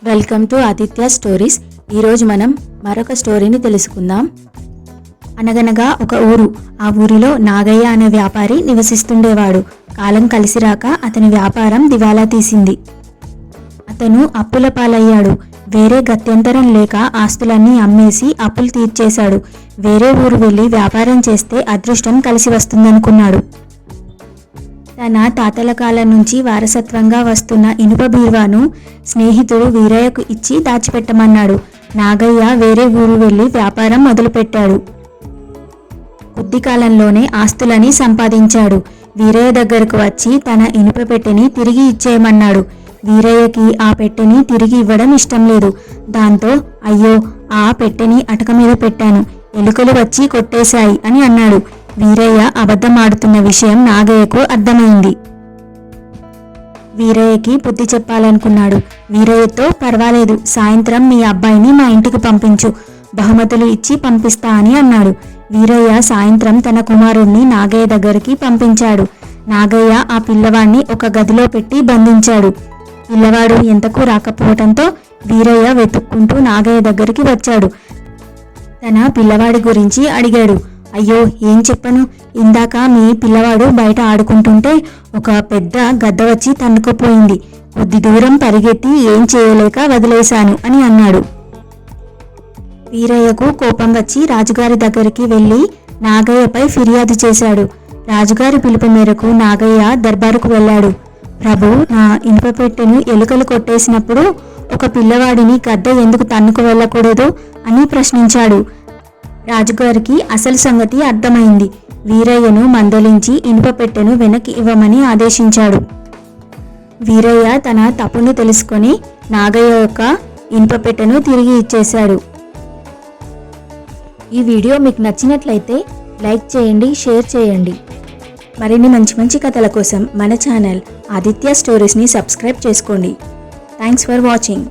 Welcome to Aditya stories. ఈరోజు మనం మరొక స్టోరీని తెలుసుకుందాం. అనగనగా ఒక ఊరు. ఆ ఊరిలో నాగయ్య అనే వ్యాపారి నివసిస్తుండేవాడు. కాలం కలిసిరాక అతని వ్యాపారం దివాలా తీసింది. అతను అప్పుల పాలయ్యాడు. వేరే గత్యంతరం లేక ఆస్తులన్నీ అమ్మేసి అప్పులు తీర్చేశాడు. వేరే ఊరు వెళ్ళి వ్యాపారం చేస్తే అదృష్టం కలిసి వస్తుందనుకున్నాడు. తన తాతల కాలం నుంచి వారసత్వంగా వస్తున్న ఇనుప బీరువాను స్నేహితుడు వీరయ్యకు ఇచ్చి దాచిపెట్టమన్నాడు. నాగయ్య వేరే ఊరు వెళ్ళి వ్యాపారం మొదలుపెట్టాడు. కొద్ది కాలంలోనే ఆస్తులని సంపాదించాడు. వీరయ్య దగ్గరకు వచ్చి తన ఇనుప పెట్టెని తిరిగి ఇచ్చేయమన్నాడు. వీరయ్యకి ఆ పెట్టెని తిరిగి ఇవ్వడం ఇష్టం లేదు. దాంతో అయ్యో, ఆ పెట్టెని అటక మీద పెట్టాను, ఎలుకలు వచ్చి కొట్టేశాయి అని అన్నాడు. వీరయ్య అబద్ధం ఆడుతున్న విషయం నాగయ్యకు అర్థమైంది. వీరయ్యకి బుద్ధి చెప్పాలనుకున్నాడు. వీరయ్యతో పర్వాలేదు, సాయంత్రం మీ అబ్బాయిని మా ఇంటికి పంపించు, బహుమతులు ఇచ్చి పంపిస్తా అని అన్నాడు. వీరయ్య సాయంత్రం తన కుమారుణ్ణి నాగయ్య దగ్గరికి పంపించాడు. నాగయ్య ఆ పిల్లవాడిని ఒక గదిలో పెట్టి బంధించాడు. పిల్లవాడు ఎంతకు రాకపోవడంతో వీరయ్య వెతుక్కుంటూ నాగయ్య దగ్గరికి వచ్చాడు. తన పిల్లవాడి గురించి అడిగాడు. అయ్యో, ఏం చెప్పను, ఇందాక మీ పిల్లవాడు బయట ఆడుకుంటుంటే ఒక పెద్ద గద్ద వచ్చి తన్నుకుపోయింది. కొద్ది దూరం పరిగెత్తి ఏం చేయలేక వదిలేశాను అని అన్నాడు. వీరయ్యకు కోపం వచ్చి రాజుగారి దగ్గరికి వెళ్ళి నాగయ్యపై ఫిర్యాదు చేశాడు. రాజుగారి పిలుపు మేరకు నాగయ్య దర్బారుకు వెళ్ళాడు. ప్రభు, నా ఇనుప పెట్టెను ఎలుకలు కొట్టేసినప్పుడు ఒక పిల్లవాడిని గద్ద ఎందుకు తన్నుకు వెళ్ళకూడదు అని ప్రశ్నించాడు. రాజుగారికి అసలు సంగతి అర్థమైంది. వీరయ్యను మందలించి ఇనుప పెట్టెను వెనక్కి ఇవ్వమని ఆదేశించాడు. వీరయ్య తన తప్పును తెలుసుకొని నాగయ్య యొక్క ఇనుప పెట్టెను తిరిగి ఇచ్చేశాడు. ఈ వీడియో మీకు నచ్చినట్లయితే లైక్ చేయండి, షేర్ చేయండి. మరిన్ని మంచి మంచి కథల కోసం మన ఛానల్ ఆదిత్య స్టోరీస్ని సబ్స్క్రైబ్ చేసుకోండి. Thanks for watching.